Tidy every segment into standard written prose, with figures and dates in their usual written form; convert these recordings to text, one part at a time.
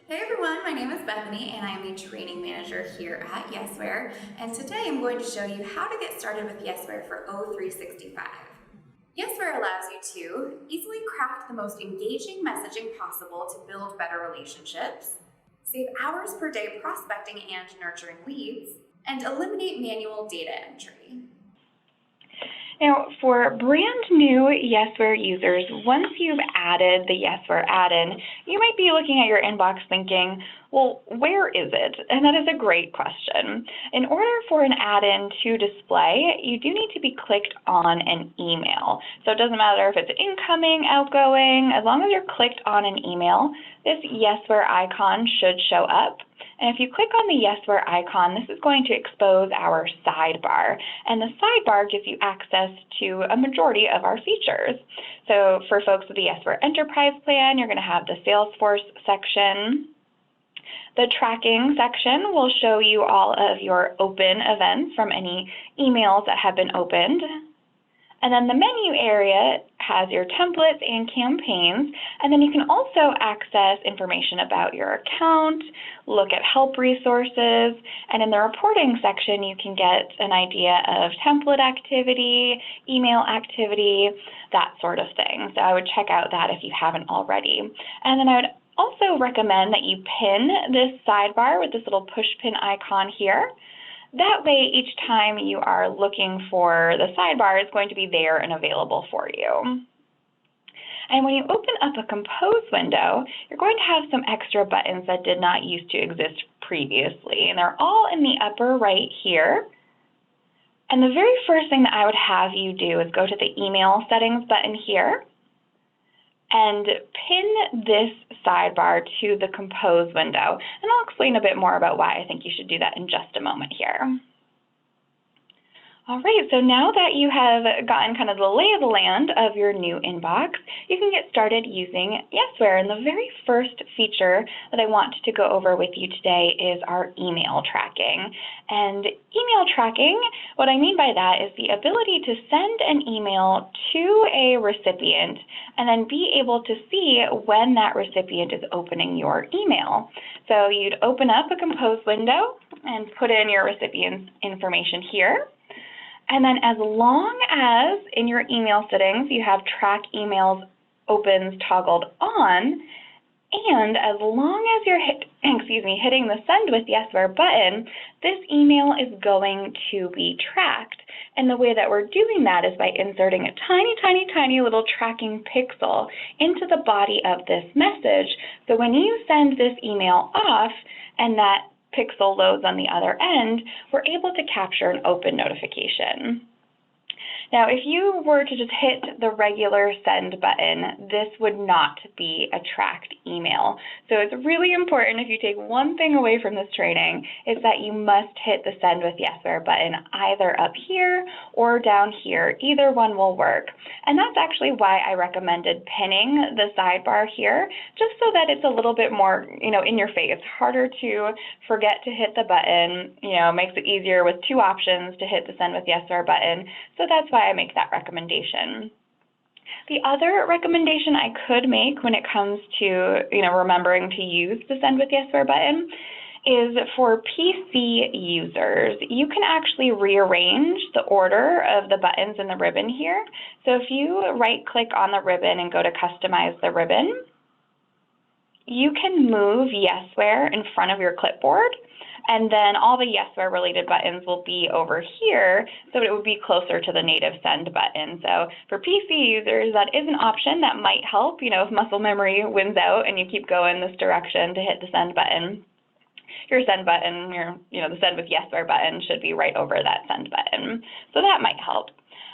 Hey everyone, my name is Bethany and I am the training manager here at Yesware. And today I'm going to show you how to get started with Yesware for O365. Yesware allows you to easily craft the most engaging messaging possible to build better relationships, save hours per day prospecting and nurturing leads, and eliminate manual data entry. Now, for brand new Yesware users, once you've added the Yesware add-in, you might be looking at your inbox thinking, well, where is it? And that is a great question. In order for an add-in to display, you do need to be clicked on an email. So it doesn't matter if it's incoming, outgoing, as long as you're clicked on an email, this Yesware icon should show up. And if you click on the Yesware icon, this is going to expose our sidebar. And the sidebar gives you access to a majority of our features. So for folks with the Yesware Enterprise Plan, you're going to have the Salesforce section. The tracking section will show you all of your open events from any emails that have been opened. And then the menu area has your templates and campaigns, and then you can also access information about your account, look at help resources, and in the reporting section you can get an idea of template activity, email activity, that sort of thing. So I would check out that if you haven't already. And then I would also recommend that you pin this sidebar with this little push pin icon here. That way, each time you are looking for the sidebar, it's going to be there and available for you. And when you open up a compose window, you're going to have some extra buttons that did not used to exist previously, and they're all in the upper right here. And the very first thing that I would have you do is go to the email settings button here and pin this sidebar to the compose window. And I'll explain a bit more about why I think you should do that in just a moment here. All right, so now that you have gotten kind of the lay of the land of your new inbox, you can get started using Yesware. And the very first feature that I want to go over with you today is our email tracking. And email tracking, what I mean by that is the ability to send an email to a recipient and then be able to see when that recipient is opening your email. So you'd open up a compose window and put in your recipient's information here. And then as long as in your email settings you have track emails opens toggled on, and as long as you're hitting the send with Yesware button, this email is going to be tracked. And the way that we're doing that is by inserting a tiny little tracking pixel into the body of this message. So when you send this email off and that pixel loads on the other end, we're able to capture an open notification. Now, if you were to just hit the regular send button, this would not be a tracked email. So it's really important, if you take one thing away from this training, is that you must hit the send with Yesware button either up here or down here. Either one will work. And that's actually why I recommended pinning the sidebar here, just so that it's a little bit more, in your face. Harder to forget to hit the button, makes it easier with two options to hit the send with Yesware button. So that's why I make that recommendation. The other recommendation I could make when it comes to remembering to use the send with Yesware button is for PC users. You can actually rearrange the order of the buttons in the ribbon here. So if you right-click on the ribbon and go to customize the ribbon, you can move Yesware in front of your clipboard, and then all the Yesware related buttons will be over here, so it would be closer to the native send button. So for PC users, that is an option that might help, if muscle memory wins out and you keep going this direction to hit the send button. Your send button, the send with Yesware button should be right over that send button. So that might help.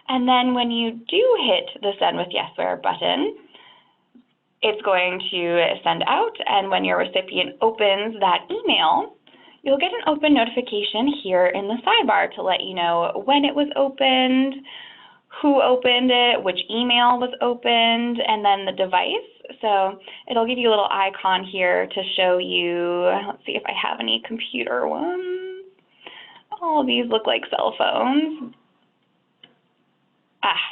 And then when you do hit the send with Yesware button, it's going to send out, and when your recipient opens that email, you'll get an open notification here in the sidebar to let you know when it was opened, who opened it, which email was opened, and then the device. So it'll give you a little icon here to show you, let's see if I have any computer ones. All of these look like cell phones.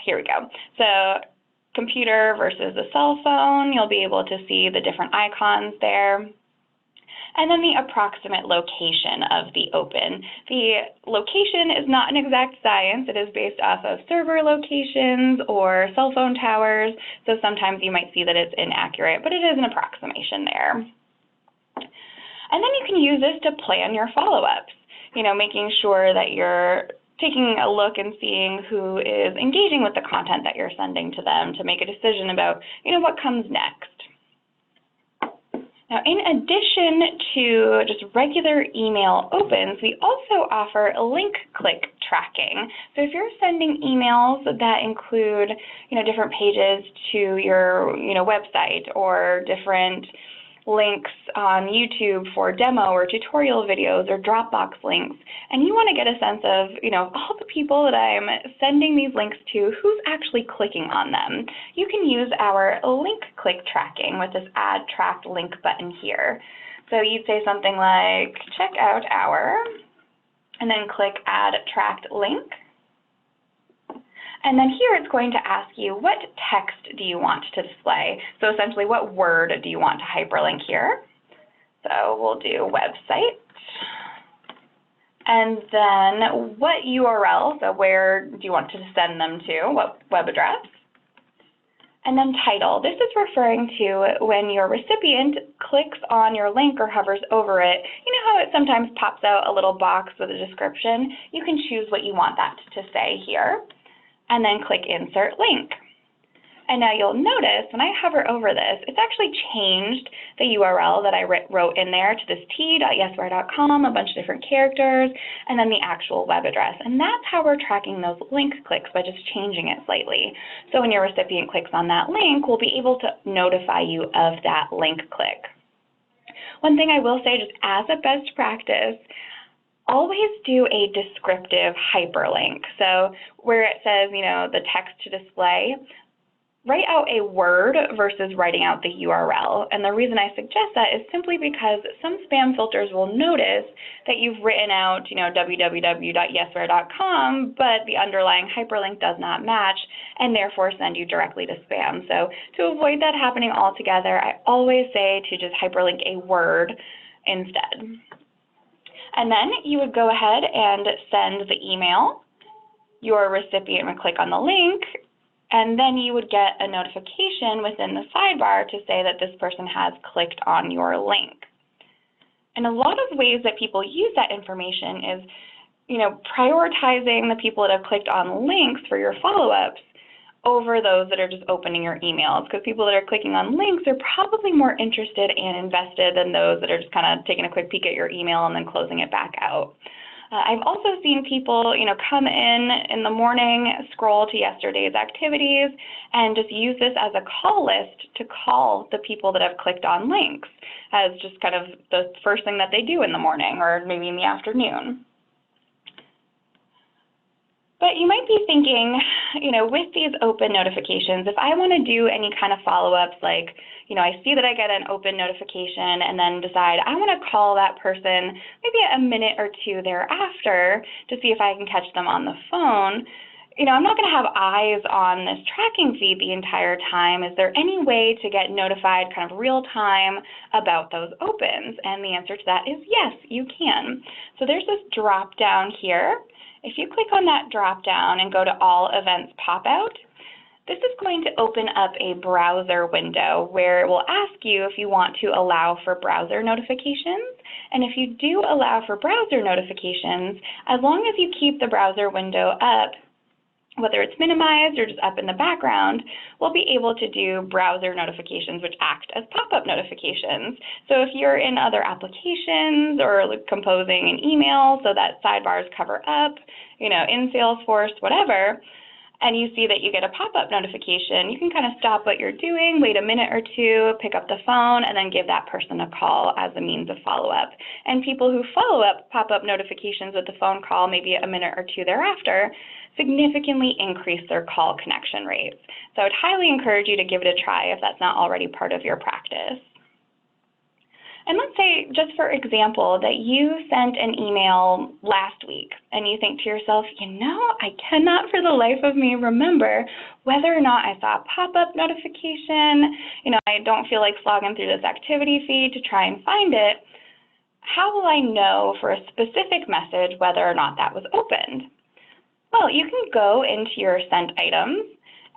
Here we go. So computer versus a cell phone, you'll be able to see the different icons there. and then the approximate location of the open. The location is not an exact science. It is based off of server locations or cell phone towers, so sometimes you might see that it's inaccurate, but it is an approximation there. And then you can use this to plan your follow-ups, making sure that you're taking a look and seeing who is engaging with the content that you're sending to them to make a decision about, what comes next. Now, in addition to just regular email opens, we also offer link click tracking. So if you're sending emails that include, different pages to your, website or different links on YouTube for demo or tutorial videos or Dropbox links, and you want to get a sense of, all the people that I'm sending these links to, who's actually clicking on them. You can use our link click tracking with this add tracked link button here. So you'd say something like, check out our, and then click add tracked link. And then here it's going to ask you, what text do you want to display? So essentially, what word do you want to hyperlink here? So we'll do website. And then what URL, so where do you want to send them to, what web address? And then title. This is referring to when your recipient clicks on your link or hovers over it. You know how it sometimes pops out a little box with a description? You can choose what you want that to say here, and then click Insert Link. And now you'll notice when I hover over this, it's actually changed the URL that I wrote in there to this t.yesware.com, a bunch of different characters, and then the actual web address. And that's how we're tracking those link clicks, by just changing it slightly. So when your recipient clicks on that link, we'll be able to notify you of that link click. One thing I will say, just as a best practice, always do a descriptive hyperlink. So where it says, the text to display, write out a word versus writing out the URL. And the reason I suggest that is simply because some spam filters will notice that you've written out, www.yesware.com, but the underlying hyperlink does not match and therefore send you directly to spam. So to avoid that happening altogether, I always say to just hyperlink a word instead. And then you would go ahead and send the email. Your recipient would click on the link, and then you would get a notification within the sidebar to say that this person has clicked on your link. And a lot of ways that people use that information is, prioritizing the people that have clicked on links for your follow-ups over those that are just opening your emails, because people that are clicking on links are probably more interested and invested than those that are just kind of taking a quick peek at your email and then closing it back out. I've also seen people, come in the morning, scroll to yesterday's activities, and just use this as a call list to call the people that have clicked on links as just kind of the first thing that they do in the morning or maybe in the afternoon. But you might be thinking, with these open notifications, if I want to do any kind of follow-ups, like, I see that I get an open notification and then decide I want to call that person maybe a minute or two thereafter to see if I can catch them on the phone, I'm not going to have eyes on this tracking feed the entire time. Is there any way to get notified kind of real time about those opens? And the answer to that is yes, you can. So there's this drop down here. If you click on that drop down and go to All Events Pop-Out, this is going to open up a browser window where it will ask you if you want to allow for browser notifications. And if you do allow for browser notifications, as long as you keep the browser window up, whether it's minimized or just up in the background, we'll be able to do browser notifications which act as pop-up notifications. So if you're in other applications or composing an email so that sidebars cover up, in Salesforce, whatever, and you see that you get a pop-up notification, you can kind of stop what you're doing, wait a minute or two, pick up the phone, and then give that person a call as a means of follow-up. And people who follow up pop-up notifications with the phone call maybe a minute or two thereafter significantly increase their call connection rates. So I would highly encourage you to give it a try if that's not already part of your practice. And let's say, just for example, that you sent an email last week and you think to yourself, I cannot for the life of me remember whether or not I saw a pop-up notification. I don't feel like slogging through this activity feed to try and find it. how will I know for a specific message whether or not that was opened? Well, you can go into your sent items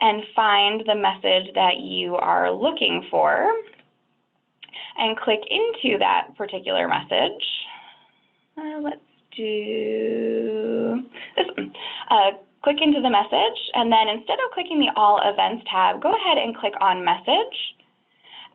and find the message that you are looking for and click into that particular message. Let's do this one. Click into the message, and then instead of clicking the All Events tab, go ahead and click on Message.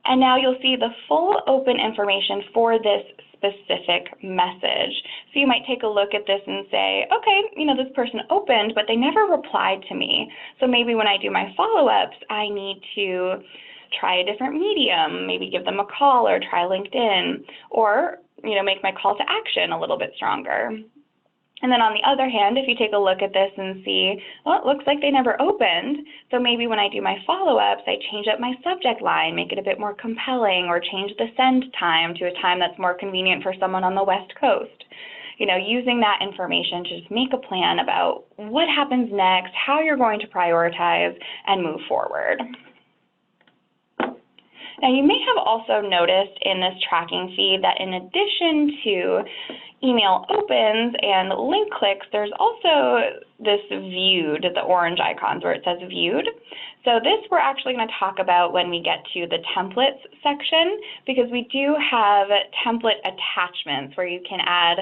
And now you'll see the full open information for this specific message. So you might take a look at this and say, okay, this person opened, but they never replied to me. So maybe when I do my follow-ups, I need to try a different medium, maybe give them a call or try LinkedIn, or make my call to action a little bit stronger. And then on the other hand, if you take a look at this and see, well, it looks like they never opened, so maybe when I do my follow-ups, I change up my subject line, make it a bit more compelling, or change the send time to a time that's more convenient for someone on the West Coast. Using that information to just make a plan about what happens next, how you're going to prioritize, and move forward. Now, you may have also noticed in this tracking feed that in addition to email opens and link clicks, there's also this viewed, the orange icons where it says viewed. So this we're actually going to talk about when we get to the templates section, because we do have template attachments where you can add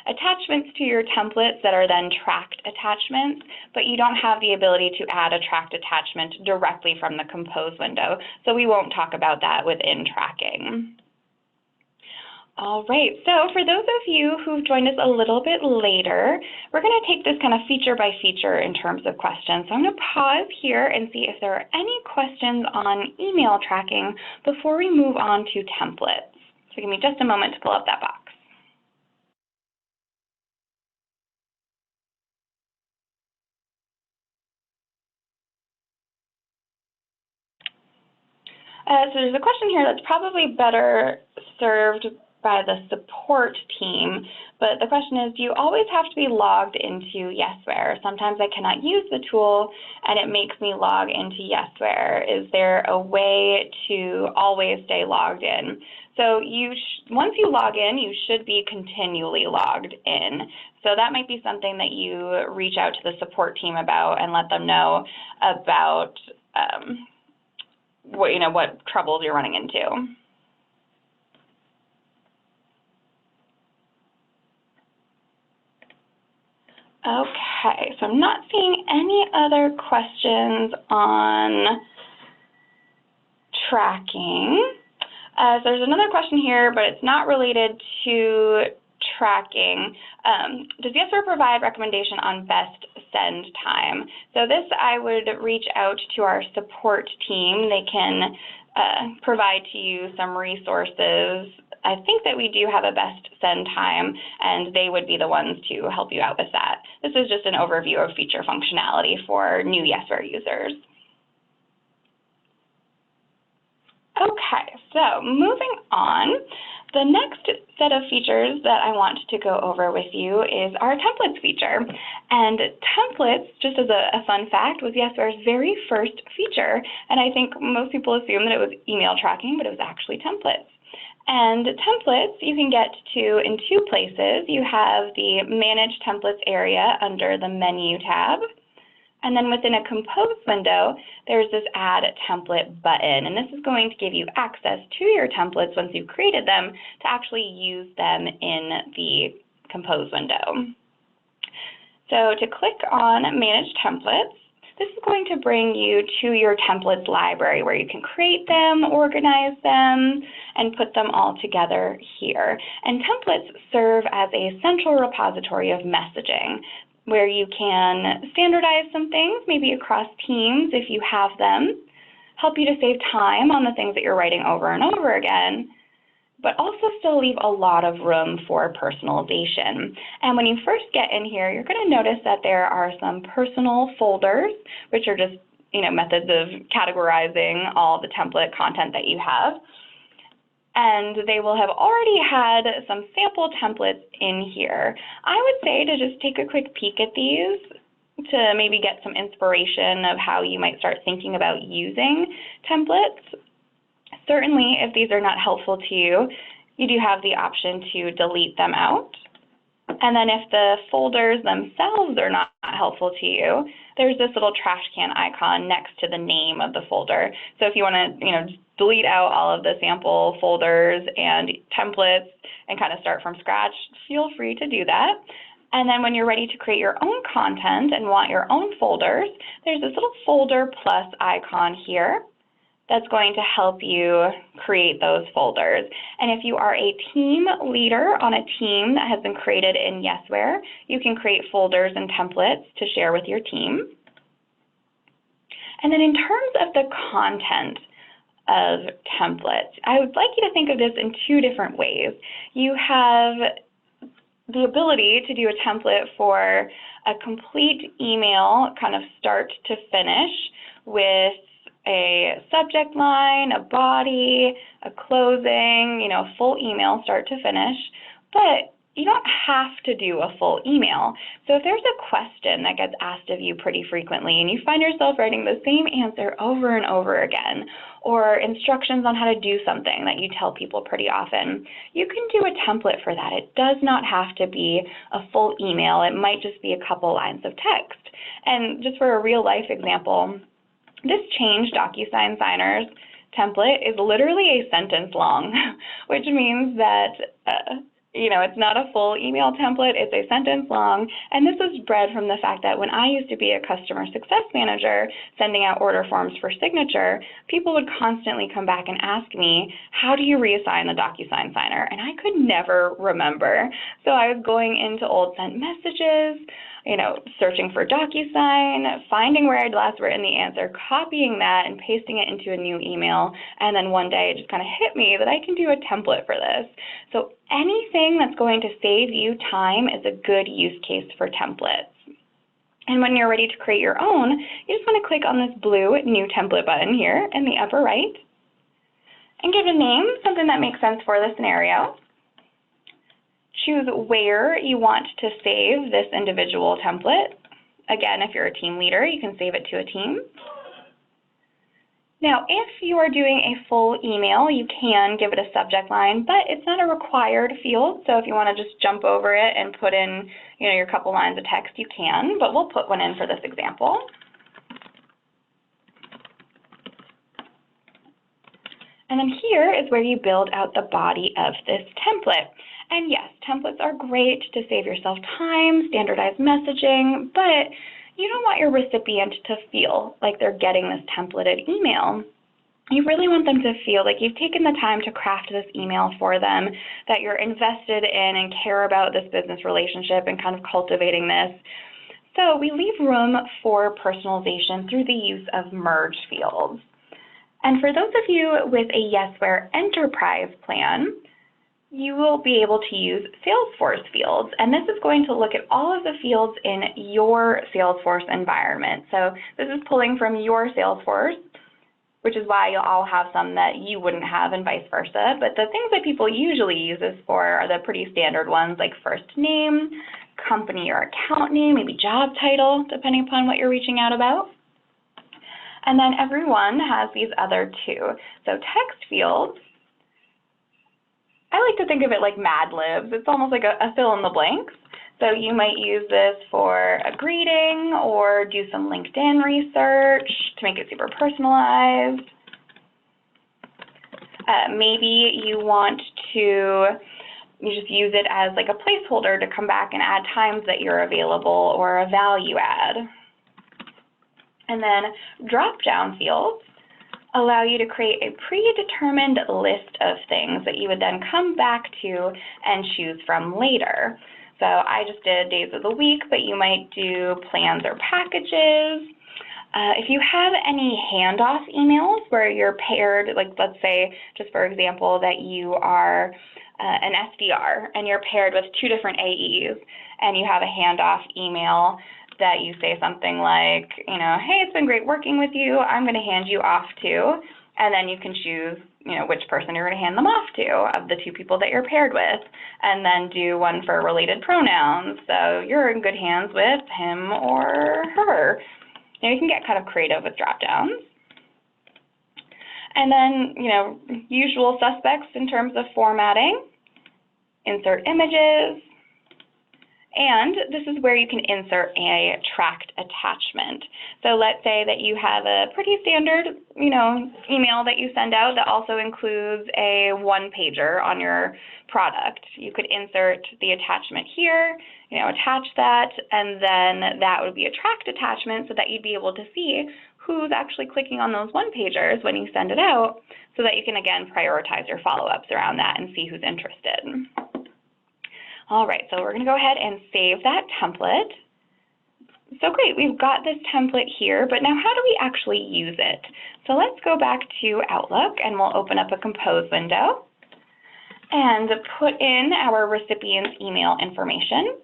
attachments to your templates that are then tracked attachments, but you don't have the ability to add a tracked attachment directly from the compose window. So we won't talk about that within tracking. All right, so for those of you who've joined us a little bit later, we're going to take this kind of feature by feature in terms of questions. So I'm going to pause here and see if there are any questions on email tracking before we move on to templates. So give me just a moment to pull up that box. So there's a question here that's probably better served by the support team, but the question is, do you always have to be logged into Yesware? Sometimes I cannot use the tool and it makes me log into Yesware. Is there a way to always stay logged in? So once you log in, you should be continually logged in. So that might be something that you reach out to the support team about and let them know about what troubles you're running into. Okay, so I'm not seeing any other questions on tracking. So there's another question here, but it's not related to tracking. Does Yesware provide recommendation on best send time? So this, I would reach out to our support team. They can provide to you some resources. I think that we do have a best send time, and they would be the ones to help you out with that. This is just an overview of feature functionality for new Yesware users. Okay, so moving on, the next set of features that I want to go over with you is our templates feature. And templates, just as a fun fact, was Yesware's very first feature. And I think most people assume that it was email tracking, but it was actually templates. And templates you can get to in two places. You have the Manage Templates area under the Menu tab. And then within a Compose window, there's this Add Template button. And this is going to give you access to your templates once you've created them to actually use them in the Compose window. So to click on Manage Templates, this is going to bring you to your templates library where you can create them, organize them, and put them all together here. And templates serve as a central repository of messaging, where you can standardize some things, maybe across teams if you have them, help you to save time on the things that you're writing over and over again, but also still leave a lot of room for personalization. And when you first get in here, you're going to notice that there are some personal folders, which are just methods of categorizing all the template content that you have. And they will have already had some sample templates in here. I would say to just take a quick peek at these to maybe get some inspiration of how you might start thinking about using templates. Certainly, if these are not helpful to you, you do have the option to delete them out. And then if the folders themselves are not helpful to you, there's this little trash can icon next to the name of the folder. So if you want to, delete out all of the sample folders and templates and kind of start from scratch, feel free to do that. And then when you're ready to create your own content and want your own folders, there's this little folder plus icon here that's going to help you create those folders. And if you are a team leader on a team that has been created in Yesware, you can create folders and templates to share with your team. And then in terms of the content of templates, I would like you to think of this in two different ways. You have the ability to do a template for a complete email, kind of start to finish, with a subject line, a body, a closing, full email start to finish, but you don't have to do a full email. So if there's a question that gets asked of you pretty frequently and you find yourself writing the same answer over and over again, or instructions on how to do something that you tell people pretty often, you can do a template for that. It does not have to be a full email. It might just be a couple lines of text. And just for a real life example, this Change DocuSign Signers template is literally a sentence long, which means that it's not a full email template, it's a sentence long, and this is bred from the fact that when I used to be a customer success manager sending out order forms for signature, people would constantly come back and ask me, how do you reassign the DocuSign signer? And I could never remember. So I was going into old sent messages, searching for DocuSign, finding where I'd last written the answer, copying that and pasting it into a new email, and then one day it just kind of hit me that I can do a template for this. So anything that's going to save you time is a good use case for templates. And when you're ready to create your own, you just want to click on this blue New Template button here in the upper right, and give a name, something that makes sense for the scenario. Choose where you want to save this individual template. Again, if you're a team leader, you can save it to a team. Now, if you are doing a full email, you can give it a subject line, but it's not a required field. So if you want to just jump over it and put in, your couple lines of text, you can, but we'll put one in for this example. And then here is where you build out the body of this template. And yes, templates are great to save yourself time, standardize messaging, but you don't want your recipient to feel like they're getting this templated email. You really want them to feel like you've taken the time to craft this email for them, that you're invested in and care about this business relationship and kind of cultivating this. So we leave room for personalization through the use of merge fields. And for those of you with a Yesware Enterprise plan, you will be able to use Salesforce fields, and this is going to look at all of the fields in your Salesforce environment. So this is pulling from your Salesforce, which is why you'll all have some that you wouldn't have and vice versa. But the things that people usually use this for are the pretty standard ones like first name, company or account name, maybe job title, depending upon what you're reaching out about. And then everyone has these other two. So text fields, I like to think of it like Mad Libs. It's almost like a fill in the blanks. So you might use this for a greeting or do some LinkedIn research to make it super personalized. Maybe you want to just use it as like a placeholder to come back and add times that you're available or a value add. And then drop-down fields allow you to create a predetermined list of things that you would then come back to and choose from later. So I just did days of the week, but you might do plans or packages. If you have any handoff emails where you're paired, like let's say, just for example, that you are an SDR and you're paired with two different AEs and you have a handoff email that you say something like, hey, it's been great working with you. I'm going to hand you off to, and then you can choose, which person you're going to hand them off to of the two people that you're paired with, and then do one for related pronouns. So you're in good hands with him or her. You can get kind of creative with drop-downs. And then, usual suspects in terms of formatting, insert images, and this is where you can insert a tracked attachment. So let's say that you have a pretty standard, email that you send out that also includes a one-pager on your product. You could insert the attachment here, attach that, and then that would be a tracked attachment so that you'd be able to see who's actually clicking on those one-pagers when you send it out so that you can, again, prioritize your follow-ups around that and see who's interested. All right, so we're going to go ahead and save that template. So great, we've got this template here, but now how do we actually use it? So let's go back to Outlook and we'll open up a compose window and put in our recipient's email information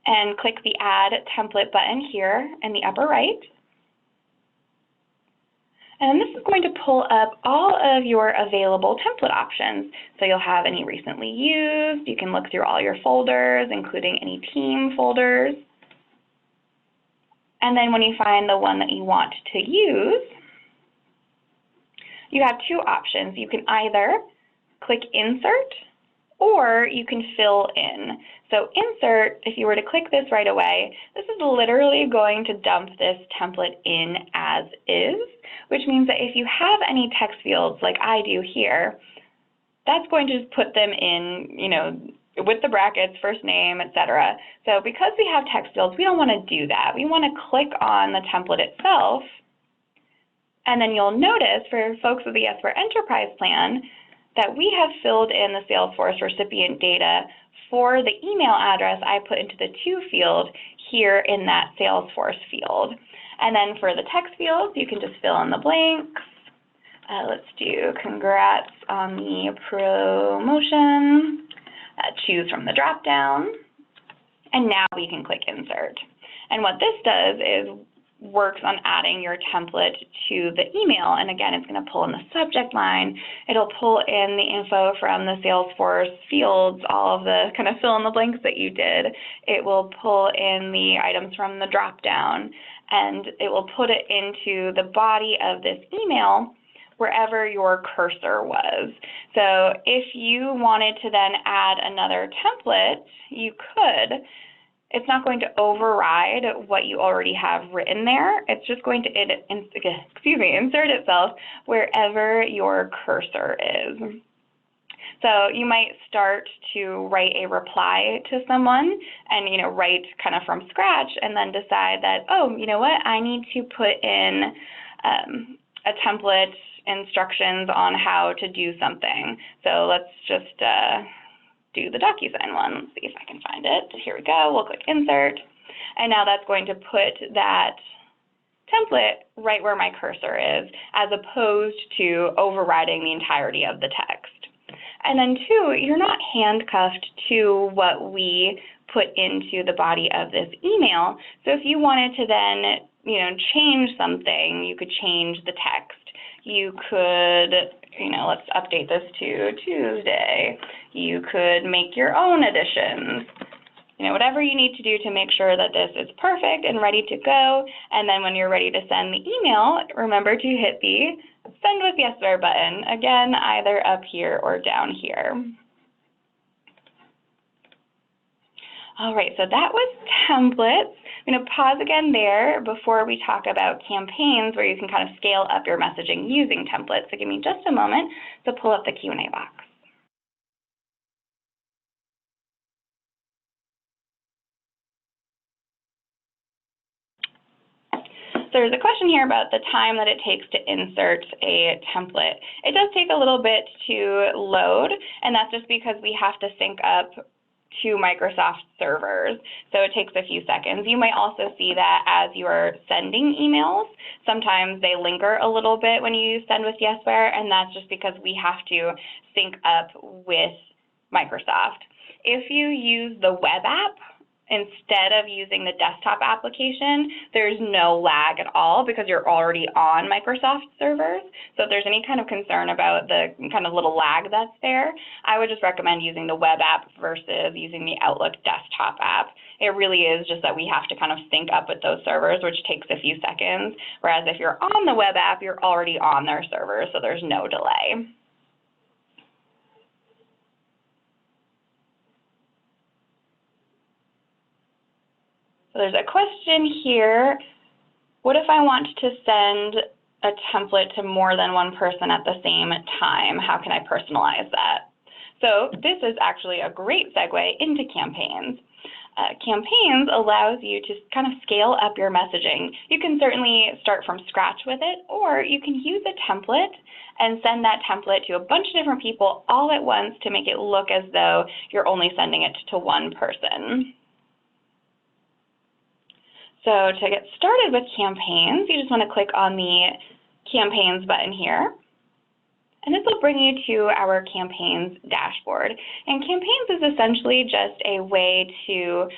and click the Add Template button here in the upper right. And this is going to pull up all of your available template options. So you'll have any recently used, you can look through all your folders, including any team folders. And then when you find the one that you want to use, you have two options. You can either click Insert or you can fill in. So Insert, if you were to click this right away, this is literally going to dump this template in as is, which means that if you have any text fields like I do here, that's going to just put them in, with the brackets, first name, etc. So because we have text fields, we don't want to do that. We want to click on the template itself, and then you'll notice for folks with the Yesware Enterprise Plan that we have filled in the Salesforce recipient data for the email address I put into the To field here in that Salesforce field. And then for the text fields, you can just fill in the blanks. Let's do congrats on the promotion. Choose from the drop-down. And now we can click Insert. And what this does is works on adding your template to the email. And again, it's going to pull in the subject line. It'll pull in the info from the Salesforce fields, all of the kind of fill in the blanks that you did. It will pull in the items from the drop-down, and it will put it into the body of this email wherever your cursor was. So if you wanted to then add another template, you could. It's not going to override what you already have written there. It's just going to insert itself wherever your cursor is. So you might start to write a reply to someone and write kind of from scratch and then decide that, oh, you know what, I need to put in a template instructions on how to do something. So let's just do the DocuSign one. Let's see if I can find it. Here we go. We'll click Insert. And now that's going to put that template right where my cursor is, as opposed to overriding the entirety of the text. And then two, you're not handcuffed to what we put into the body of this email. So if you wanted to then, change something, you could change the text. You could, let's update this to Tuesday. You could make your own additions. Whatever you need to do to make sure that this is perfect and ready to go. And then when you're ready to send the email, remember to hit the Send with Yesware button, again, either up here or down here. All right, so that was templates. I'm going to pause again there before we talk about campaigns where you can kind of scale up your messaging using templates. So give me just a moment to pull up the Q&A box. So there's a question here about the time that it takes to insert a template. It does take a little bit to load, and that's just because we have to sync up to Microsoft servers, so it takes a few seconds. You might also see that as you are sending emails, sometimes they linger a little bit when you use Send with Yesware, and that's just because we have to sync up with Microsoft. If you use the web app instead of using the desktop application, there's no lag at all because you're already on Microsoft servers. So if there's any kind of concern about the kind of little lag that's there, I would just recommend using the web app versus using the Outlook desktop app. It really is just that we have to kind of sync up with those servers, which takes a few seconds, whereas if you're on the web app, you're already on their servers, so there's no delay. So there's a question here. What if I want to send a template to more than one person at the same time? How can I personalize that? So this is actually a great segue into campaigns. Campaigns allows you to kind of scale up your messaging. You can certainly start from scratch with it, or you can use a template and send that template to a bunch of different people all at once to make it look as though you're only sending it to one person. So to get started with campaigns, you just want to click on the Campaigns button here. And this will bring you to our campaigns dashboard. And campaigns is essentially just a way to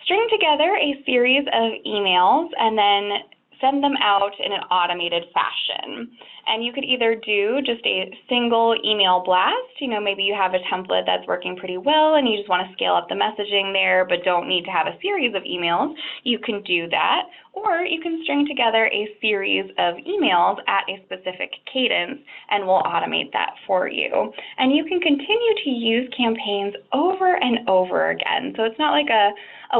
string together a series of emails and then send them out in an automated fashion. And you could either do just a single email blast, maybe you have a template that's working pretty well and you just want to scale up the messaging there but don't need to have a series of emails, you can do that. Or you can string together a series of emails at a specific cadence and we'll automate that for you. And you can continue to use campaigns over and over again. So it's not like a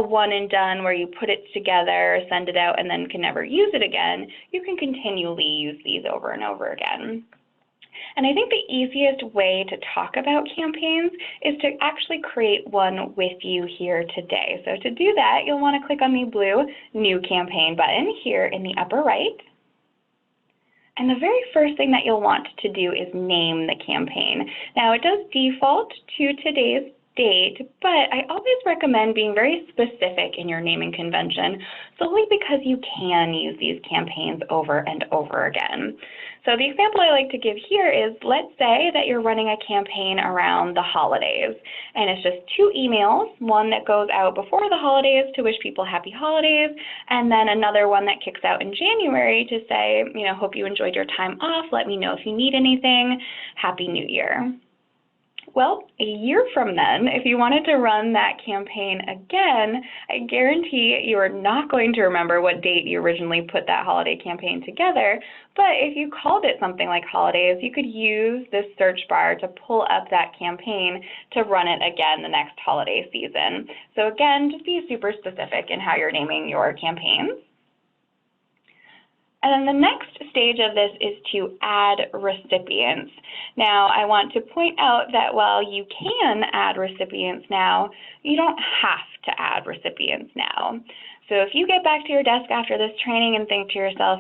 one and done where you put it together, send it out, and then can never use it again. You can continually use these over and over again. And I think the easiest way to talk about campaigns is to actually create one with you here today. So to do that, you'll want to click on the blue New Campaign button here in the upper right. And the very first thing that you'll want to do is name the campaign. Now, it does default to today's date, but I always recommend being very specific in your naming convention, solely because you can use these campaigns over and over again. So the example I like to give here is, let's say that you're running a campaign around the holidays, and it's just 2 emails, one that goes out before the holidays to wish people happy holidays, and then another one that kicks out in January to say, hope you enjoyed your time off, let me know if you need anything, Happy New Year. Well, a year from then, if you wanted to run that campaign again, I guarantee you are not going to remember what date you originally put that holiday campaign together, but if you called it something like holidays, you could use this search bar to pull up that campaign to run it again the next holiday season. So again, just be super specific in how you're naming your campaigns. And then the next stage of this is to add recipients. Now, I want to point out that while you can add recipients now, you don't have to add recipients now. So if you get back to your desk after this training and think to yourself,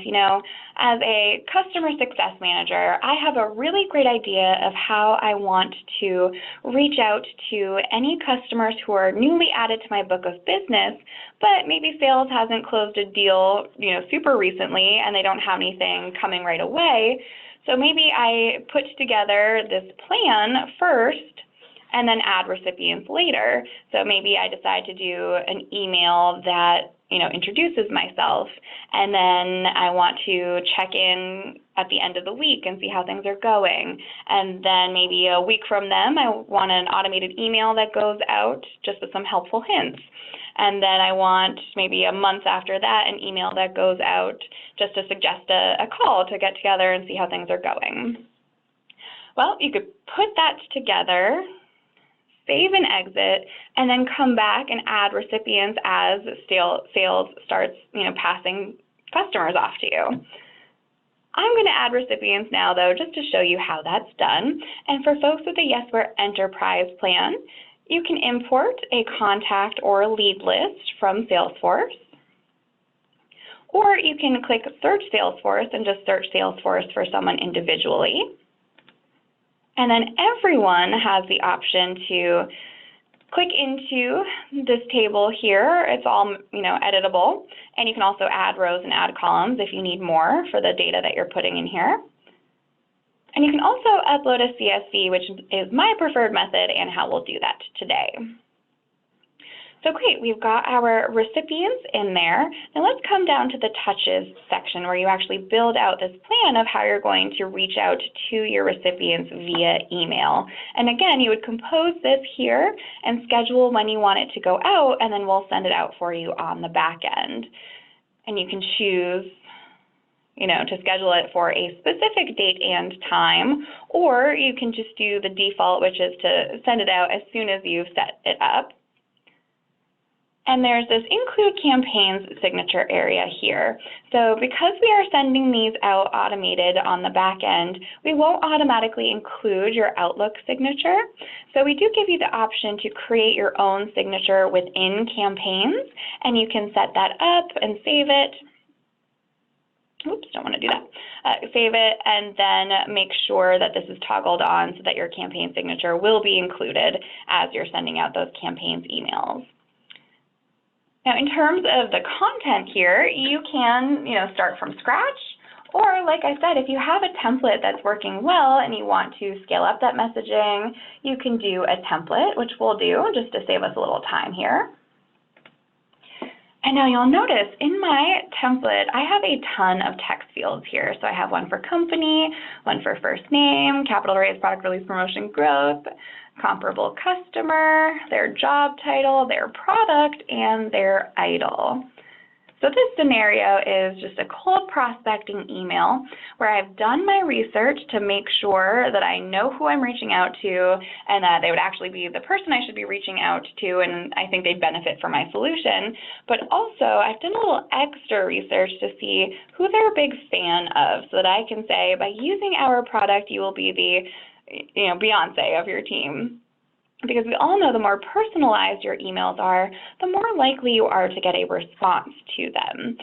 as a customer success manager, I have a really great idea of how I want to reach out to any customers who are newly added to my book of business, but maybe sales hasn't closed a deal, super recently, and they don't have anything coming right away. So maybe I put together this plan first and then add recipients later. So maybe I decide to do an email that introduces myself, and then I want to check in at the end of the week and see how things are going. And then maybe a week from them, I want an automated email that goes out just with some helpful hints. And then I want maybe a month after that an email that goes out just to suggest a call to get together and see how things are going. Well, you could put that together, save and exit, and then come back and add recipients as sales starts, passing customers off to you. I'm going to add recipients now, though, just to show you how that's done. And for folks with a Yesware Enterprise plan, you can import a contact or a lead list from Salesforce, or you can click Search Salesforce and just search Salesforce for someone individually. And then everyone has the option to click into this table here. It's all, editable. And you can also add rows and add columns if you need more for the data that you're putting in here. And you can also upload a CSV, which is my preferred method and how we'll do that today. So great, we've got our recipients in there. Now let's come down to the touches section where you actually build out this plan of how you're going to reach out to your recipients via email. And again, you would compose this here and schedule when you want it to go out, and then we'll send it out for you on the back end. And you can choose to schedule it for a specific date and time, or you can just do the default, which is to send it out as soon as you've set it up. And there's this include campaigns signature area here. So because we are sending these out automated on the back end, we won't automatically include your Outlook signature. So we do give you the option to create your own signature within campaigns, and you can set that up and save it. Oops, don't want to do that. Save it and then make sure that this is toggled on so that your campaign signature will be included as you're sending out those campaigns emails. Now, in terms of the content here, you can, start from scratch, or like I said, if you have a template that's working well and you want to scale up that messaging, you can do a template, which we'll do just to save us a little time here. And now you'll notice in my template, I have a ton of text fields here. So I have one for company, one for first name, capital raise, product release, promotion, growth, comparable customer, their job title, their product, and their idle. So this scenario is just a cold prospecting email where I've done my research to make sure that I know who I'm reaching out to and that they would actually be the person I should be reaching out to, and I think they'd benefit from my solution. But also I've done a little extra research to see who they're a big fan of so that I can say, by using our product, you will be the Beyonce of your team. Because we all know the more personalized your emails are, the more likely you are to get a response to them.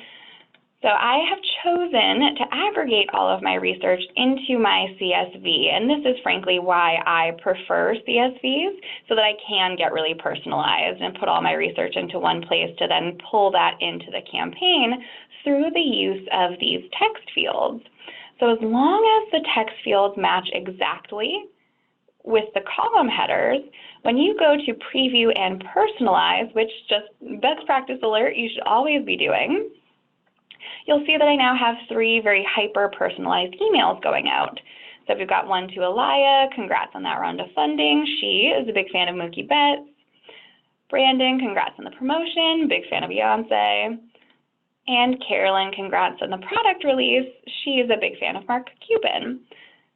So I have chosen to aggregate all of my research into my CSV, and this is frankly why I prefer CSVs, so that I can get really personalized and put all my research into one place to then pull that into the campaign through the use of these text fields. So as long as the text fields match exactly with the column headers, when you go to preview and personalize, which just best practice alert you should always be doing, you'll see that I now have 3 very hyper-personalized emails going out. So we've got one to Alaya, congrats on that round of funding. She is a big fan of Mookie Betts. Brandon, congrats on the promotion, big fan of Beyonce. And Carolyn, congrats on the product release. She is a big fan of Mark Cuban.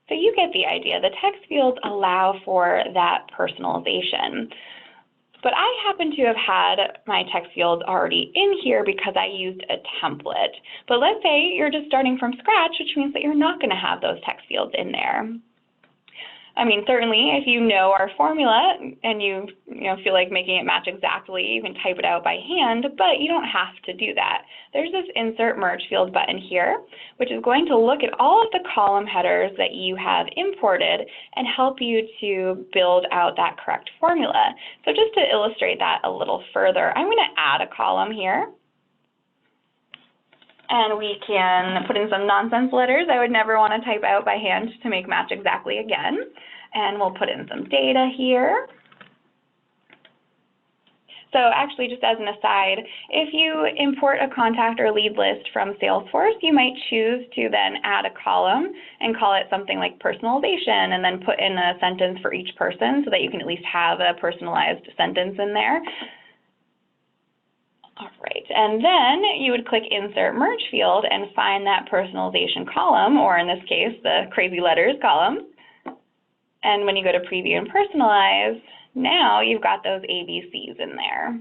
So you get the idea. The text fields allow for that personalization. But I happen to have had my text fields already in here because I used a template. But let's say you're just starting from scratch, which means that you're not going to have those text fields in there. I mean, certainly if you know our formula and you feel like making it match exactly, you can type it out by hand, but you don't have to do that. There's this Insert Merge Field button here, which is going to look at all of the column headers that you have imported and help you to build out that correct formula. So just to illustrate that a little further, I'm going to add a column here. And we can put in some nonsense letters I would never want to type out by hand to make match exactly again. And we'll put in some data here. So actually, just as an aside, if you import a contact or lead list from Salesforce, you might choose to then add a column and call it something like personalization and then put in a sentence for each person so that you can at least have a personalized sentence in there. All right, and then you would click Insert Merge Field and find that personalization column, or in this case, the crazy letters column. And when you go to Preview and Personalize, now you've got those ABCs in there.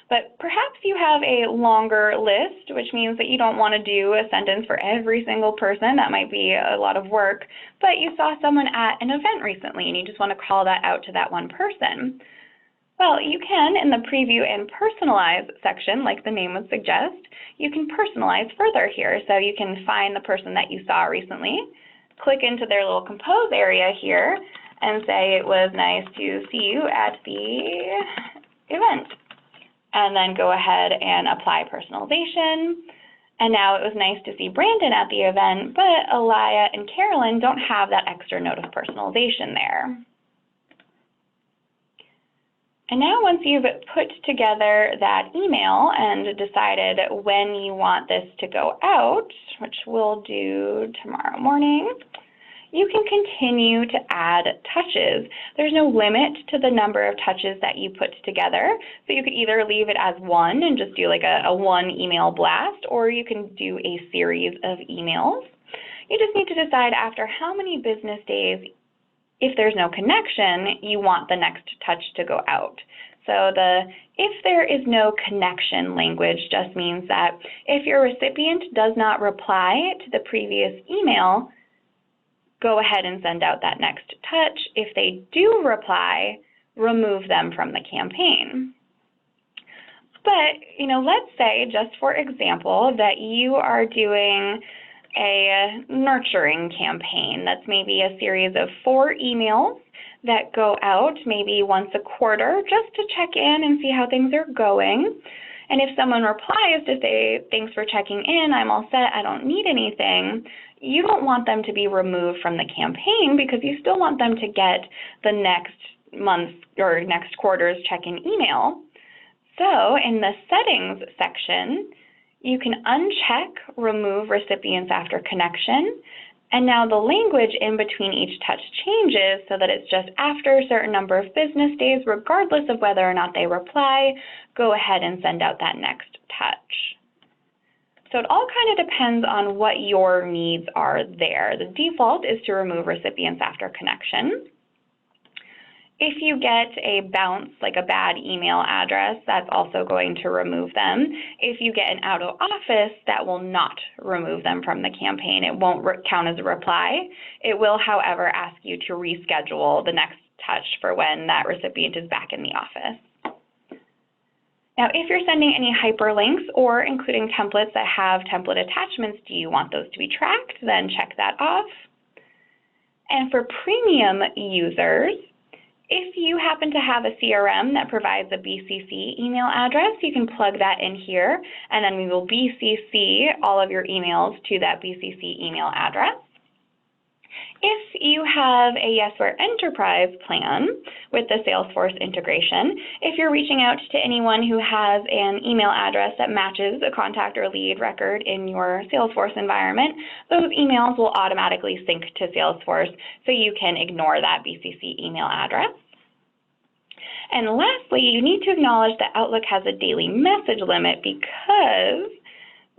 But perhaps you have a longer list, which means that you don't want to do a sentence for every single person. That might be a lot of work. But you saw someone at an event recently, and you just want to call that out to that one person. Well, you can, in the Preview and Personalize section, like the name would suggest, you can personalize further here. So you can find the person that you saw recently, click into their little compose area here, and say it was nice to see you at the event. And then go ahead and apply personalization. And now it was nice to see Brandon at the event, but Alaya and Carolyn don't have that extra note of personalization there. And now once you've put together that email and decided when you want this to go out, which we'll do tomorrow morning, you can continue to add touches. There's no limit to the number of touches that you put together. So you could either leave it as one and just do like a one email blast, or you can do a series of emails. You just need to decide after how many business days, if there's no connection, you want the next touch to go out. So the if there is no connection language just means that if your recipient does not reply to the previous email, go ahead and send out that next touch. If they do reply, remove them from the campaign. But, let's say, just for example, that you are doing a nurturing campaign. That's maybe a series of 4 emails that go out maybe once a quarter just to check in and see how things are going. And if someone replies to say, thanks for checking in, I'm all set, I don't need anything, you don't want them to be removed from the campaign because you still want them to get the next month or next quarter's check-in email. So in the settings section, you can uncheck remove recipients after connection. And now the language in between each touch changes so that it's just after a certain number of business days, regardless of whether or not they reply, go ahead and send out that next touch. So it all kind of depends on what your needs are there. The default is to remove recipients after connection. If you get a bounce, like a bad email address, that's also going to remove them. If you get an out of office, that will not remove them from the campaign. It won't count as a reply. It will, however, ask you to reschedule the next touch for when that recipient is back in the office. Now, if you're sending any hyperlinks or including templates that have template attachments, do you want those to be tracked? Then check that off. And for premium users, if you happen to have a CRM that provides a BCC email address, you can plug that in here, and then we will BCC all of your emails to that BCC email address. If you have a Yesware Enterprise plan with the Salesforce integration, if you're reaching out to anyone who has an email address that matches a contact or lead record in your Salesforce environment, those emails will automatically sync to Salesforce, so you can ignore that BCC email address. And lastly, you need to acknowledge that Outlook has a daily message limit because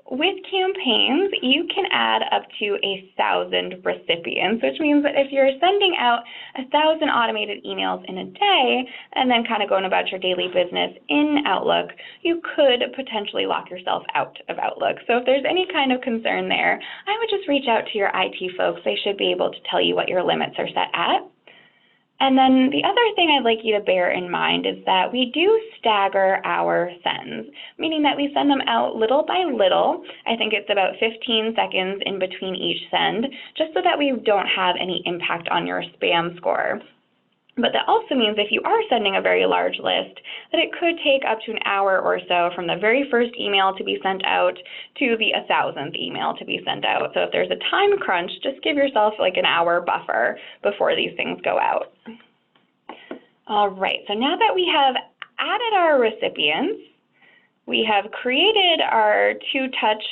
with campaigns, you can add up to 1,000 recipients, which means that if you're sending out 1,000 automated emails in a day and then kind of going about your daily business in Outlook, you could potentially lock yourself out of Outlook. So if there's any kind of concern there, I would just reach out to your IT folks. They should be able to tell you what your limits are set at. And then the other thing I'd like you to bear in mind is that we do stagger our sends, meaning that we send them out little by little. I think it's about 15 seconds in between each send, just so that we don't have any impact on your spam score. But that also means if you are sending a very large list, that it could take up to an hour or so from the very first email to be sent out to the 1,000th email to be sent out. So if there's a time crunch, just give yourself like an hour buffer before these things go out. All right, so now that we have added our recipients, we have created our 2-touch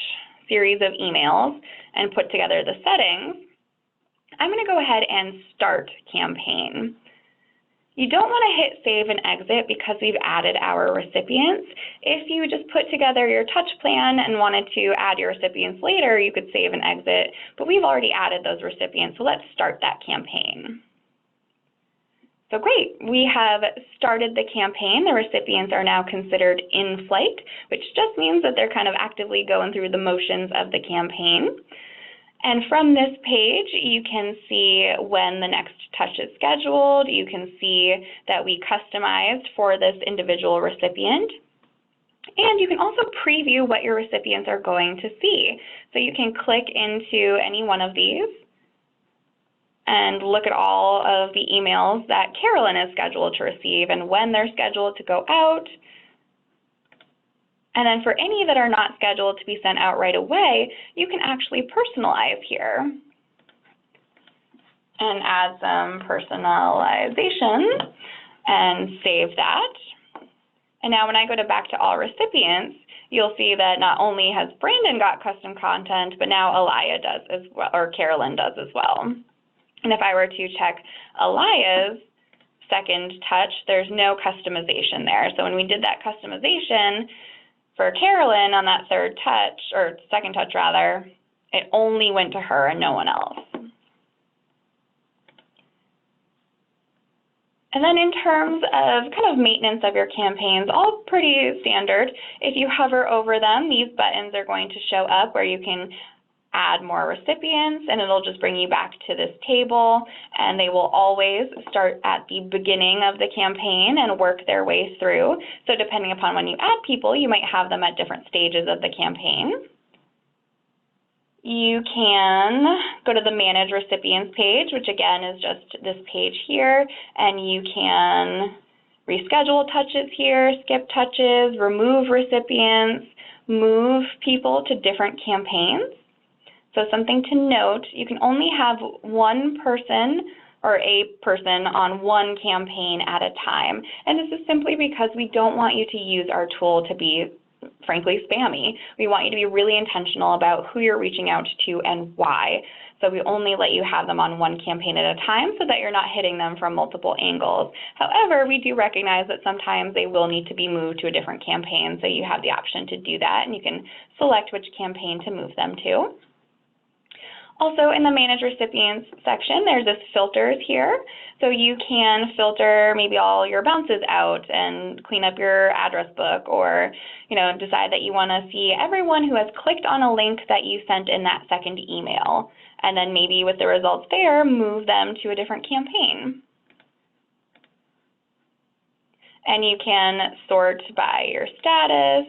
series of emails and put together the settings, I'm going to go ahead and start campaign. You don't want to hit save and exit because we've added our recipients. If you just put together your touch plan and wanted to add your recipients later, you could save and exit, but we've already added those recipients, so let's start that campaign. So great, we have started the campaign. The recipients are now considered in flight, which just means that they're kind of actively going through the motions of the campaign. And from this page, you can see when the next touch is scheduled. You can see that we customized for this individual recipient. And you can also preview what your recipients are going to see. So you can click into any one of these and look at all of the emails that Carolyn is scheduled to receive and when they're scheduled to go out. And then for any that are not scheduled to be sent out right away, you can actually personalize here and add some personalization. and save that. And now when I go back to all recipients, you'll see that not only has Brandon got custom content, but now Alaya does as well, or Carolyn does as well. And if I were to check Alaya's second touch, there's no customization there. So when we did that customization for Carolyn on that third touch, or second touch rather, it only went to her and no one else. And then in terms of kind of maintenance of your campaigns, all pretty standard. If you hover over them, these buttons are going to show up where you can add more recipients, and it'll just bring you back to this table, and they will always start at the beginning of the campaign and work their way through. So depending upon when you add people, you might have them at different stages of the campaign. You can go to the Manage Recipients page, which again is just this page here, and you can reschedule touches here, skip touches, remove recipients, move people to different campaigns. So something to note, you can only have one person or a person on one campaign at a time. And this is simply because we don't want you to use our tool to be, frankly, spammy. We want you to be really intentional about who you're reaching out to and why. So we only let you have them on one campaign at a time so that you're not hitting them from multiple angles. However, we do recognize that sometimes they will need to be moved to a different campaign, so you have the option to do that, and you can select which campaign to move them to. Also, in the Manage Recipients section, there's this filters here. So you can filter maybe all your bounces out and clean up your address book, or decide that you want to see everyone who has clicked on a link that you sent in that second email. And then maybe with the results there, move them to a different campaign. And you can sort by your status,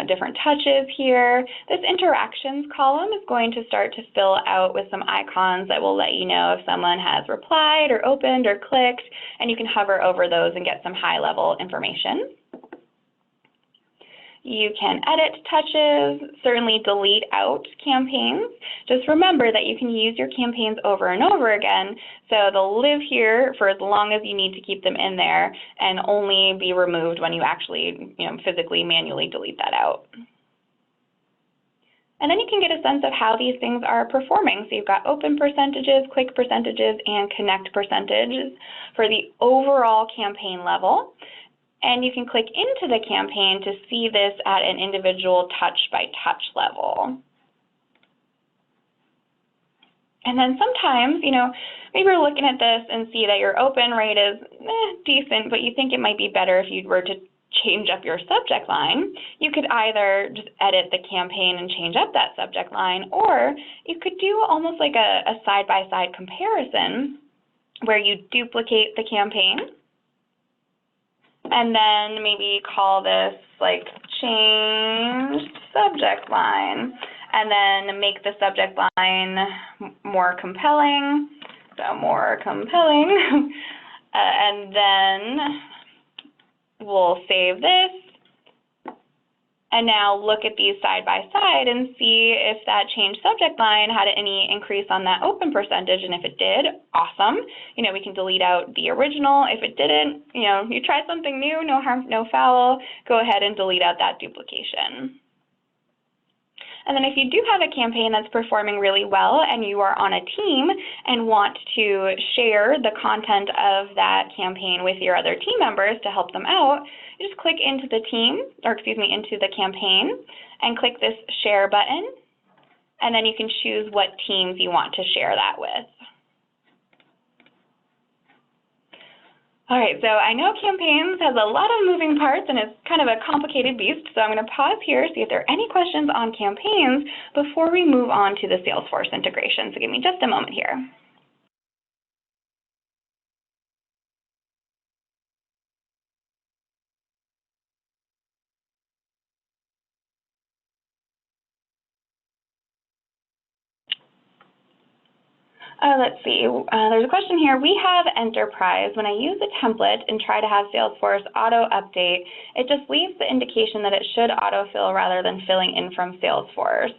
different touches here. This interactions column is going to start to fill out with some icons that will let you know if someone has replied or opened or clicked, and you can hover over those and get some high-level information. You can edit touches, certainly delete out campaigns. Just remember that you can use your campaigns over and over again, so they'll live here for as long as you need to keep them in there and only be removed when you actually, physically, manually delete that out. And then you can get a sense of how these things are performing. So you've got open percentages, click percentages, and connect percentages for the overall campaign level. And you can click into the campaign to see this at an individual touch-by-touch level. And then sometimes, maybe you're looking at this and see that your open rate is decent, but you think it might be better if you were to change up your subject line. You could either just edit the campaign and change up that subject line, or you could do almost like a side-by-side comparison where you duplicate the campaign, and then maybe call this like change subject line, and then make the subject line more compelling, so more compelling, and then we'll save this, and now look at these side by side and see if that change subject line had any increase on that open percentage, and if it did, awesome. We can delete out the original. If it didn't, you tried something new, no harm, no foul, go ahead and delete out that duplication. And then if you do have a campaign that's performing really well and you are on a team and want to share the content of that campaign with your other team members to help them out, you just click into the into the campaign and click this share button, and then you can choose what teams you want to share that with. All right, so I know campaigns has a lot of moving parts and it's kind of a complicated beast, so I'm going to pause here, see if there are any questions on campaigns before we move on to the Salesforce integration. So give me just a moment here. Let's see, there's a question here. We have Enterprise. When I use a template and try to have Salesforce auto-update, it just leaves the indication that it should autofill rather than filling in from Salesforce.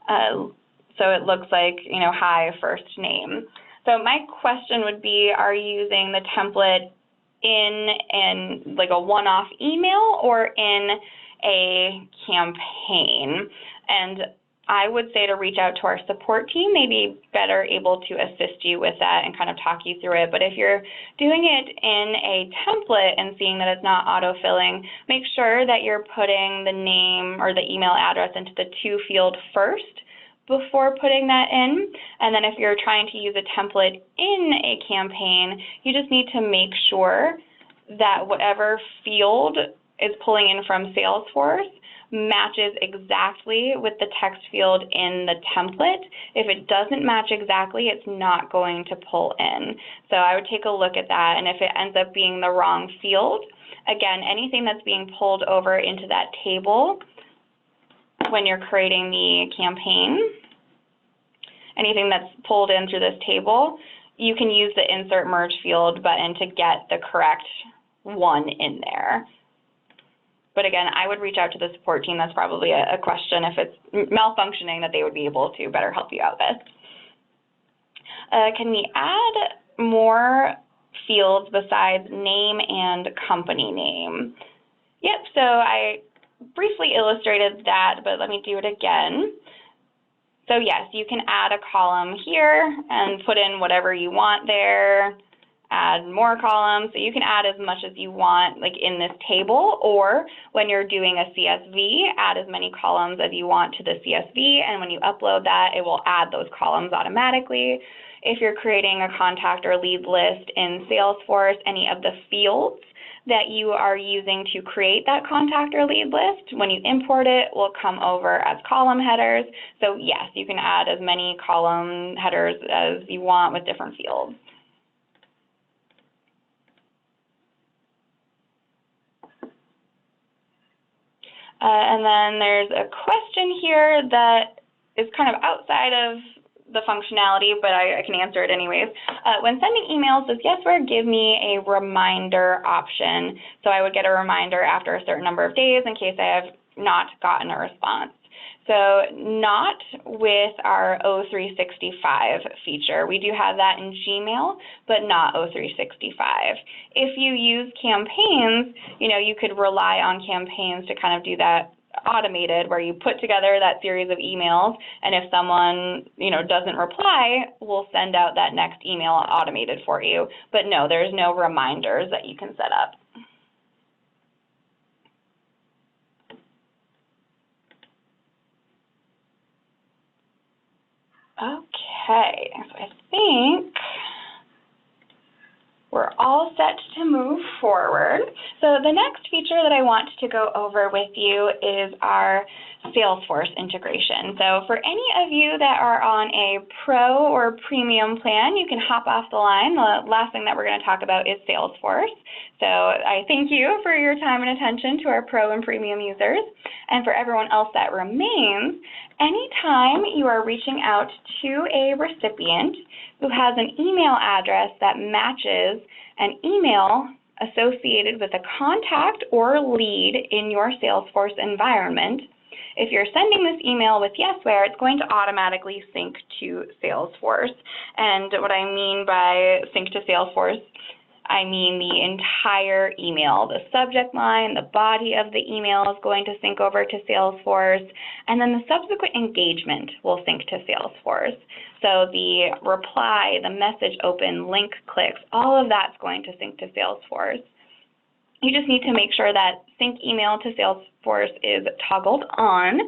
So it looks like, hi, first name. So my question would be, are you using the template in like a one-off email or in a campaign. And I would say to reach out to our support team. They'd be better able to assist you with that and kind of talk you through it. But if you're doing it in a template and seeing that it's not autofilling, make sure that you're putting the name or the email address into the to field first before putting that in. And then if you're trying to use a template in a campaign, you just need to make sure that whatever field is pulling in from Salesforce matches exactly with the text field in the template. If it doesn't match exactly, it's not going to pull in. So I would take a look at that, and if it ends up being the wrong field, again, anything that's being pulled over into that table when you're creating the campaign, anything that's pulled in through this table, you can use the Insert Merge Field button to get the correct one in there. But again, I would reach out to the support team. That's probably a question if it's malfunctioning that they would be able to better help you out with. Can we add more fields besides name and company name? Yep, so I briefly illustrated that, but let me do it again. So yes, you can add a column here and put in whatever you want there. Add more columns, so you can add as much as you want like in this table, or when you're doing a CSV, add as many columns as you want to the CSV, and when you upload that, it will add those columns automatically. If you're creating a contact or lead list in Salesforce, any of the fields that you are using to create that contact or lead list, when you import it, will come over as column headers. So yes, you can add as many column headers as you want with different fields. And then there's a question here that is kind of outside of the functionality, but I can answer it anyways. When sending emails, does Yesware give me a reminder option? So I would get a reminder after a certain number of days in case I have not gotten a response. So not with our O365 feature. We do have that in Gmail, but not O365. If you use campaigns, you could rely on campaigns to kind of do that automated, where you put together that series of emails, and if someone doesn't reply, we'll send out that next email automated for you. But no, there's no reminders that you can set up. Okay, so I think we're all set to move forward. So the next feature that I want to go over with you is our Salesforce integration. So for any of you that are on a pro or premium plan, you can hop off the line. The last thing that we're going to talk about is Salesforce. So I thank you for your time and attention to our pro and premium users. And for everyone else that remains, anytime you are reaching out to a recipient who has an email address that matches an email associated with a contact or lead in your Salesforce environment, if you're sending this email with Yesware, it's going to automatically sync to Salesforce. And what I mean by sync to Salesforce, I mean the entire email. The subject line, the body of the email is going to sync over to Salesforce, and then the subsequent engagement will sync to Salesforce. So the reply, the message open, link clicks, all of that's going to sync to Salesforce. You just need to make sure that sync email to Salesforce is toggled on,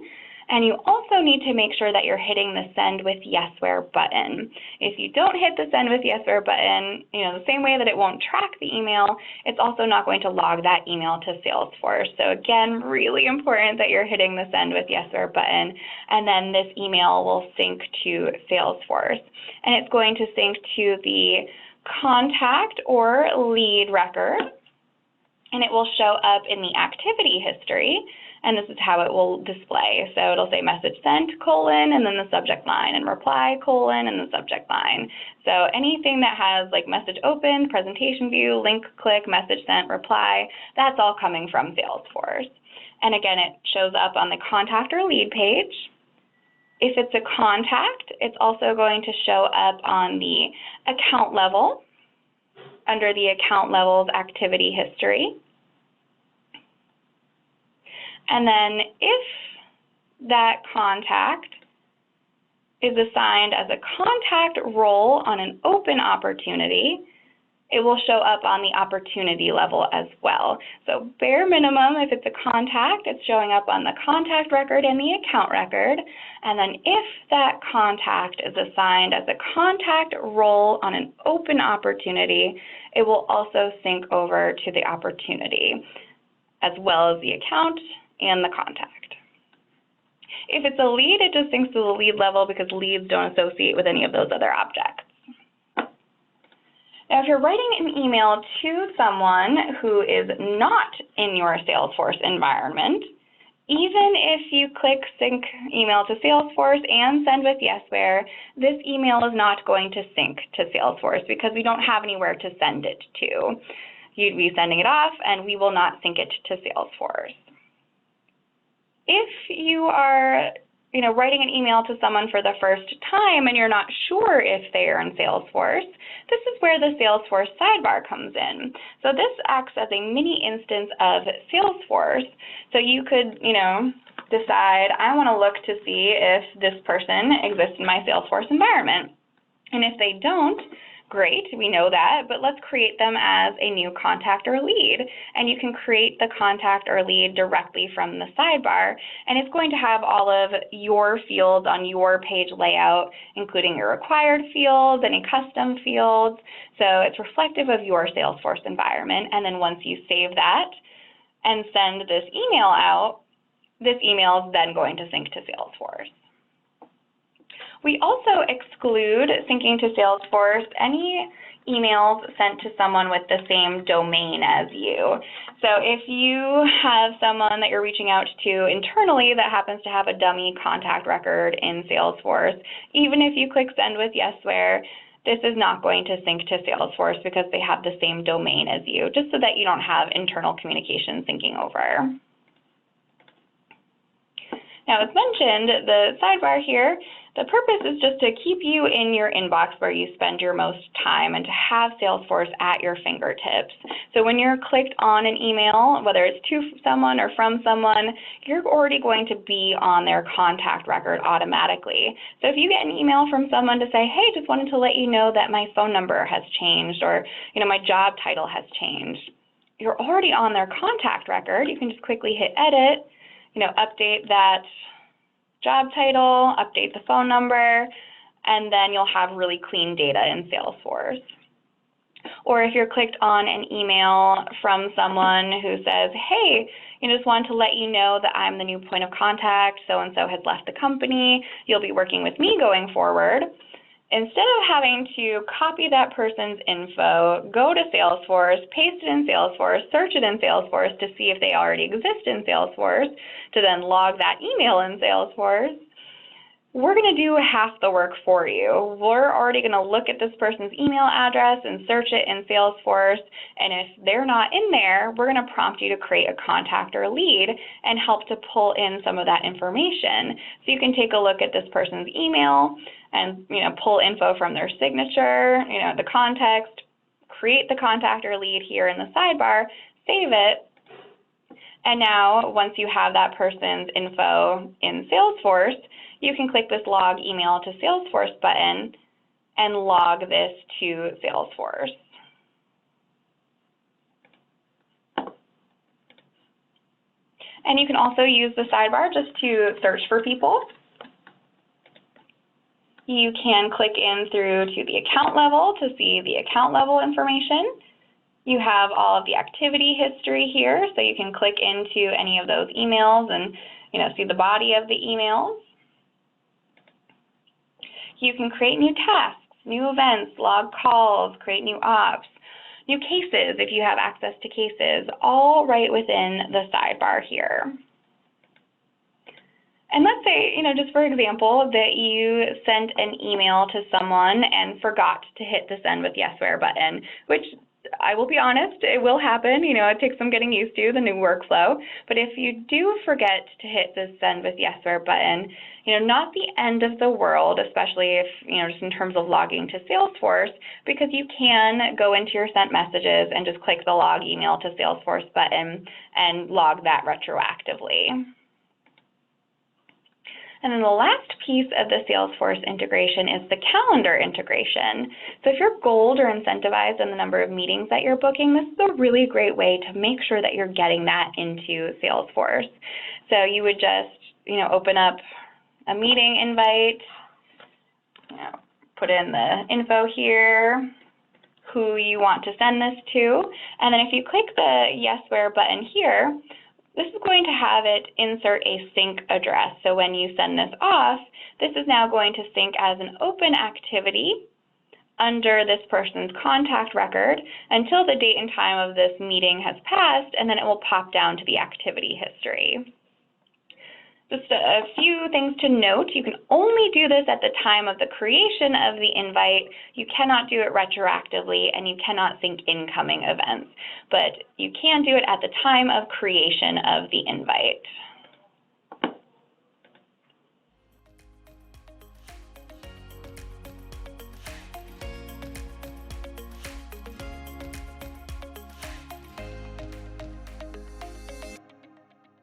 and you also need to make sure that you're hitting the Send with Yesware button. If you don't hit the Send with Yesware button, the same way that it won't track the email, it's also not going to log that email to Salesforce. So again, really important that you're hitting the Send with Yesware button, and then this email will sync to Salesforce. And it's going to sync to the contact or lead record, and it will show up in the activity history, and this is how it will display. So it'll say message sent, colon, and then the subject line, and reply, colon, and the subject line. So anything that has like message opened, presentation view, link click, message sent, reply, that's all coming from Salesforce. And again, it shows up on the contact or lead page. If it's a contact, it's also going to show up on the account level, under the account levels activity history. And then if that contact is assigned as a contact role on an open opportunity, it will show up on the opportunity level as well. So bare minimum, if it's a contact, it's showing up on the contact record and the account record. And then if that contact is assigned as a contact role on an open opportunity, it will also sync over to the opportunity, as well as the account and the contact. If it's a lead, it just syncs to the lead level because leads don't associate with any of those other objects. Now, if you're writing an email to someone who is not in your Salesforce environment, even if you click Sync Email to Salesforce and Send with Yesware, this email is not going to sync to Salesforce because we don't have anywhere to send it to. You'd be sending it off, and we will not sync it to Salesforce. If you are writing an email to someone for the first time and you're not sure if they are in Salesforce, this is where the Salesforce sidebar comes in. So this acts as a mini instance of Salesforce. So you could, decide, I want to look to see if this person exists in my Salesforce environment. And if they don't, great, we know that, but let's create them as a new contact or lead. And you can create the contact or lead directly from the sidebar, and it's going to have all of your fields on your page layout, including your required fields, any custom fields. So it's reflective of your Salesforce environment. And then once you save that and send this email out, this email is then going to sync to Salesforce. We also exclude syncing to Salesforce any emails sent to someone with the same domain as you. So if you have someone that you're reaching out to internally that happens to have a dummy contact record in Salesforce, even if you click Send with Yesware, this is not going to sync to Salesforce because they have the same domain as you, just so that you don't have internal communication syncing over. Now, as mentioned, the sidebar here, the purpose is just to keep you in your inbox where you spend your most time and to have Salesforce at your fingertips. So when you're clicked on an email, whether it's to someone or from someone, you're already going to be on their contact record automatically. So if you get an email from someone to say, hey, just wanted to let you know that my phone number has changed, or my job title has changed, you're already on their contact record. You can just quickly hit edit, update that job title, update the phone number, and then you'll have really clean data in Salesforce. Or if you're clicked on an email from someone who says, hey, just wanted to let you know that I'm the new point of contact, so-and-so has left the company, you'll be working with me going forward. Instead of having to copy that person's info, go to Salesforce, paste it in Salesforce, search it in Salesforce to see if they already exist in Salesforce, to then log that email in Salesforce, we're going to do half the work for you. We're already going to look at this person's email address and search it in Salesforce, and if they're not in there, we're going to prompt you to create a contact or lead and help to pull in some of that information. So you can take a look at this person's email and pull info from their signature, the context, create the contact or lead here in the sidebar, save it, and now once you have that person's info in Salesforce, you can click this Log Email to Salesforce button and log this to Salesforce. And you can also use the sidebar just to search for people. You can click in through to the account level to see the account level information. You have all of the activity history here, so you can click into any of those emails and see the body of the emails. You can create new tasks, new events, log calls, create new ops, new cases if you have access to cases, all right within the sidebar here. And let's say, just for example, that you sent an email to someone and forgot to hit the Send with Yesware button, which I will be honest, it will happen. It takes some getting used to, the new workflow. But if you do forget to hit the Send with Yesware button, not the end of the world, especially if, just in terms of logging to Salesforce, because you can go into your sent messages and just click the log email to Salesforce button and log that retroactively. And then the last piece of the Salesforce integration is the calendar integration. So if you're gold or incentivized in the number of meetings that you're booking, this is a really great way to make sure that you're getting that into Salesforce. So you would just, open up a meeting invite, put in the info here, who you want to send this to, and then if you click the Yesware button here, this is going to have it insert a sync address. So when you send this off, this is now going to sync as an open activity under this person's contact record until the date and time of this meeting has passed, and then it will pop down to the activity history. Just a few things to note. You can only do this at the time of the creation of the invite. You cannot do it retroactively, and you cannot sync incoming events. But you can do it at the time of creation of the invite.